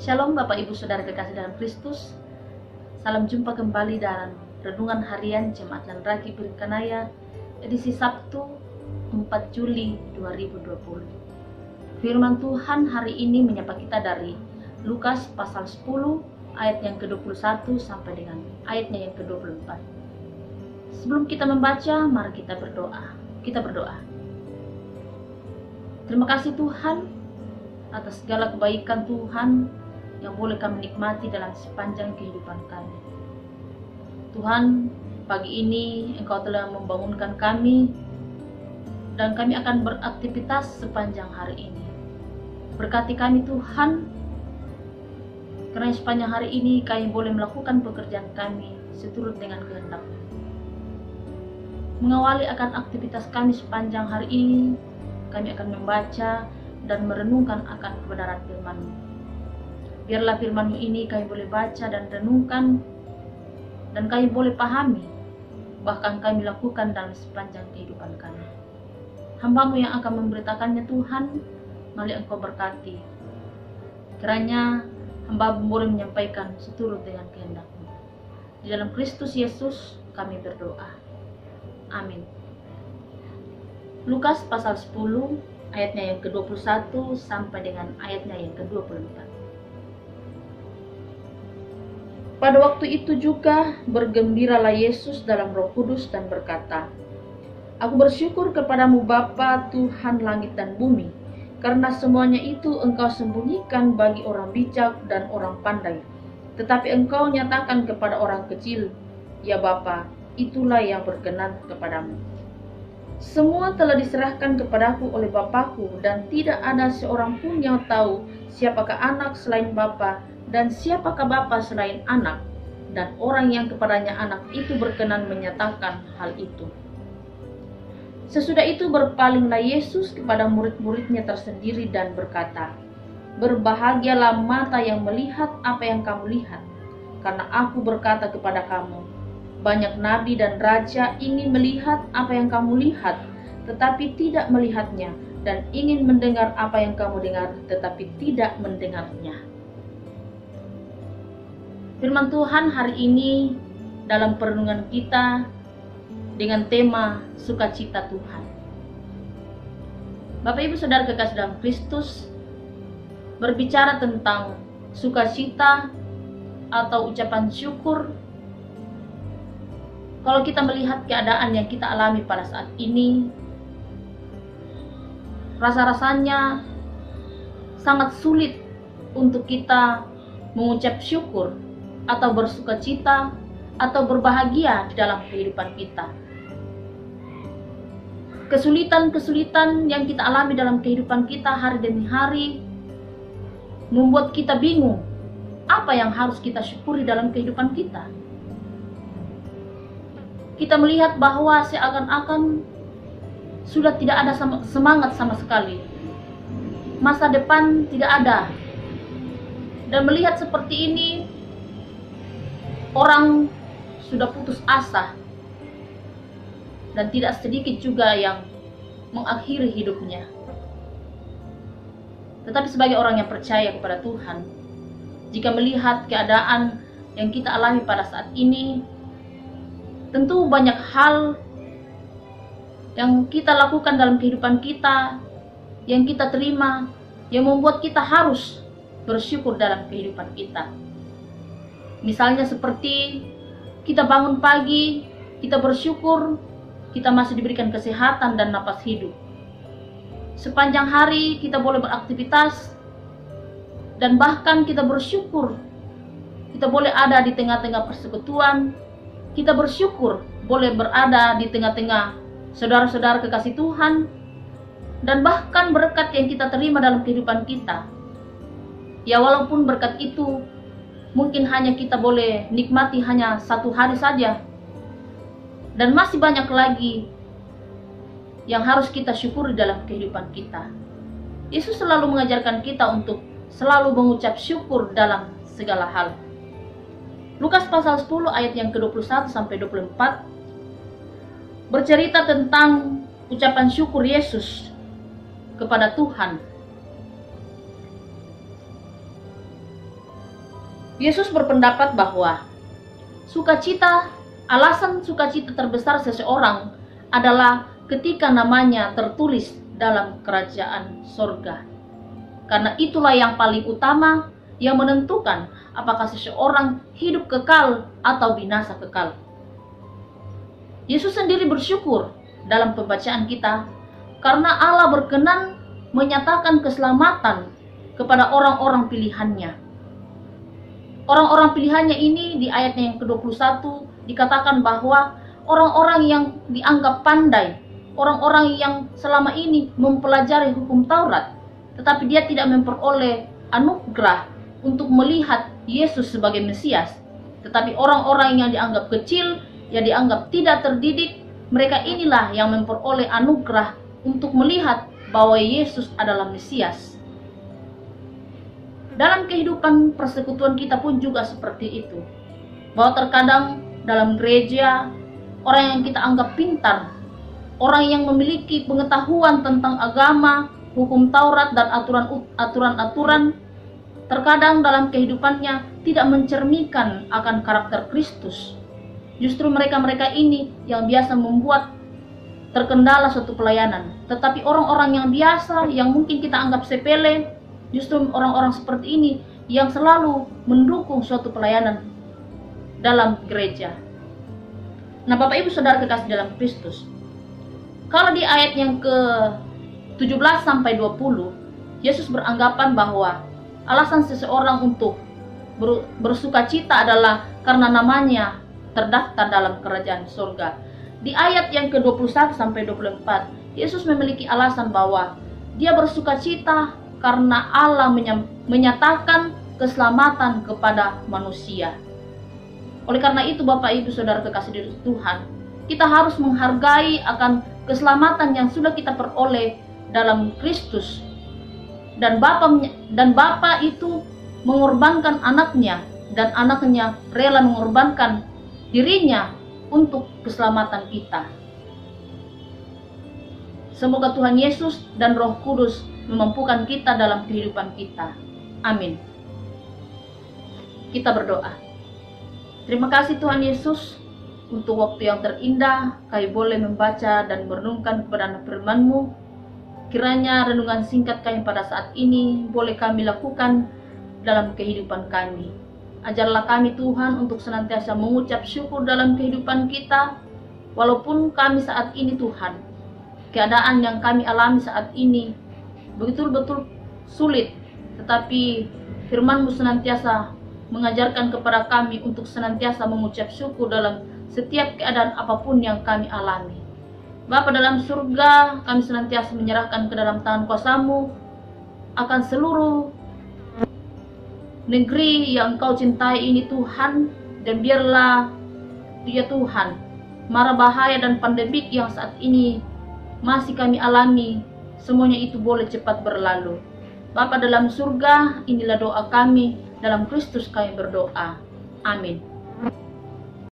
Shalom Bapak Ibu Saudara kekasih dalam Kristus. Salam jumpa kembali dalam Renungan Harian Jemaat Landraki Piringkanaya edisi Sabtu 4 Juli 2020. Firman Tuhan hari ini menyapa kita dari Lukas pasal 10 ayat yang ke-21 sampai dengan ayatnya yang ke-24. Sebelum kita membaca, mari kita berdoa. Kita berdoa. Terima kasih Tuhan atas segala kebaikan Tuhan yang boleh kami nikmati dalam sepanjang kehidupan kami. Tuhan, pagi ini Engkau telah membangunkan kami dan kami akan beraktivitas sepanjang hari ini. Berkati kami Tuhan, karena sepanjang hari ini kami boleh melakukan pekerjaan kami seturut dengan kehendak-Mu. Mengawali akan aktivitas kami sepanjang hari ini, kami akan membaca dan merenungkan akan kebenaran firman-Mu. Biarlah firman-Mu ini kami boleh baca dan renungkan, dan kami boleh pahami, bahkan kami lakukan dalam sepanjang kehidupan kami. Hamba-Mu yang akan memberitakannya Tuhan, mari Engkau berkati. Kiranya hamba-Mu boleh menyampaikan seturut dengan kehendak-Mu. Di dalam Kristus Yesus kami berdoa. Amin. Lukas pasal 10 ayatnya yang ke-21 sampai dengan ayatnya yang ke-24. Pada waktu itu juga bergembiralah Yesus dalam Roh Kudus dan berkata, Aku bersyukur kepadamu Bapa Tuhan langit dan bumi, karena semuanya itu Engkau sembunyikan bagi orang bijak dan orang pandai, tetapi Engkau nyatakan kepada orang kecil. Ya Bapa, itulah yang berkenan kepadamu. Semua telah diserahkan kepadaku oleh Bapakku, dan tidak ada seorang pun yang tahu siapakah anak selain Bapa, dan siapakah Bapa selain anak, dan orang yang kepadanya anak itu berkenan menyatakan hal itu. Sesudah itu berpalinglah Yesus kepada murid-muridnya tersendiri dan berkata, Berbahagialah mata yang melihat apa yang kamu lihat, karena aku berkata kepada kamu, banyak nabi dan raja ingin melihat apa yang kamu lihat, tetapi tidak melihatnya, dan ingin mendengar apa yang kamu dengar, tetapi tidak mendengarnya. Firman Tuhan hari ini dalam perenungan kita dengan tema sukacita Tuhan. Bapak Ibu Saudara kekasih dalam Kristus, berbicara tentang sukacita atau ucapan syukur. Kalau kita melihat keadaan yang kita alami pada saat ini, rasa-rasanya sangat sulit untuk kita mengucap syukur atau bersukacita atau berbahagia di dalam kehidupan kita. Kesulitan-kesulitan yang kita alami dalam kehidupan kita hari demi hari membuat kita bingung apa yang harus kita syukuri dalam kehidupan kita. Kita melihat bahwa seakan-akan sudah tidak ada semangat sama sekali. Masa depan tidak ada. Dan melihat seperti ini, orang sudah putus asa. Dan tidak sedikit juga yang mengakhiri hidupnya. Tetapi sebagai orang yang percaya kepada Tuhan, jika melihat keadaan yang kita alami pada saat ini, tentu banyak hal yang kita lakukan dalam kehidupan kita, yang kita terima, yang membuat kita harus bersyukur dalam kehidupan kita. Misalnya seperti kita bangun pagi, kita bersyukur, kita masih diberikan kesehatan dan napas hidup. Sepanjang hari kita boleh beraktivitas, dan bahkan kita bersyukur, kita boleh ada di tengah-tengah persekutuan. Kita bersyukur boleh berada di tengah-tengah saudara-saudara kekasih Tuhan, dan bahkan berkat yang kita terima dalam kehidupan kita. Ya walaupun berkat itu mungkin hanya kita boleh nikmati hanya satu hari saja, dan masih banyak lagi yang harus kita syukuri dalam kehidupan kita. Yesus selalu mengajarkan kita untuk selalu mengucap syukur dalam segala hal. Lukas pasal 10 ayat yang ke-21 sampai 24 bercerita tentang ucapan syukur Yesus kepada Tuhan. Yesus berpendapat bahwa alasan sukacita terbesar seseorang adalah ketika namanya tertulis dalam kerajaan sorga. Karena itulah yang paling utama yang menentukan apakah seseorang hidup kekal atau binasa kekal. Yesus sendiri bersyukur dalam pembacaan kita karena Allah berkenan menyatakan keselamatan kepada orang-orang pilihannya. Orang-orang pilihannya ini di ayatnya yang ke-21 dikatakan bahwa orang-orang yang dianggap pandai, orang-orang yang selama ini mempelajari hukum Taurat, tetapi dia tidak memperoleh anugerah untuk melihat Yesus sebagai Mesias. Tetapi orang-orang yang dianggap kecil, yang dianggap tidak terdidik, mereka inilah yang memperoleh anugerah untuk melihat bahwa Yesus adalah Mesias. Dalam kehidupan persekutuan kita pun juga seperti itu. Bahwa terkadang dalam gereja, orang yang kita anggap pintar, orang yang memiliki pengetahuan tentang agama, hukum Taurat dan aturan-aturan, terkadang dalam kehidupannya tidak mencerminkan akan karakter Kristus. Justru mereka-mereka ini yang biasa membuat terkendala suatu pelayanan. Tetapi orang-orang yang biasa, yang mungkin kita anggap sepele, justru orang-orang seperti ini yang selalu mendukung suatu pelayanan dalam gereja. Nah, Bapak Ibu Saudara kekasih dalam Kristus, kalau di ayat yang ke-17 sampai 20, Yesus beranggapan bahwa alasan seseorang untuk bersukacita adalah karena namanya terdaftar dalam kerajaan surga. Di ayat yang ke-21 sampai 24, Yesus memiliki alasan bahwa dia bersukacita karena Allah menyatakan keselamatan kepada manusia. Oleh karena itu, Bapak Ibu Saudara kekasih di Tuhan, kita harus menghargai akan keselamatan yang sudah kita peroleh dalam Kristus. Dan Bapa itu mengorbankan anaknya, dan anaknya rela mengorbankan dirinya untuk keselamatan kita. Semoga Tuhan Yesus dan Roh Kudus memampukan kita dalam kehidupan kita. Amin. Kita berdoa. Terima kasih Tuhan Yesus untuk waktu yang terindah kami boleh membaca dan merenungkan kebenaran firman-Mu. Kiranya renungan singkat kami pada saat ini boleh kami lakukan dalam kehidupan kami. Ajarlah kami Tuhan untuk senantiasa mengucap syukur dalam kehidupan kita, walaupun kami saat ini Tuhan, keadaan yang kami alami saat ini betul-betul sulit, tetapi firman-Mu senantiasa mengajarkan kepada kami untuk senantiasa mengucap syukur dalam setiap keadaan apapun yang kami alami. Bapa dalam surga, kami senantiasa menyerahkan ke dalam tangan kuasa-Mu akan seluruh negeri yang Engkau cintai ini Tuhan, dan biarlah ya Tuhan, mara bahaya dan pandemik yang saat ini masih kami alami, semuanya itu boleh cepat berlalu. Bapa dalam surga, inilah doa kami, dalam Kristus kami berdoa. Amin.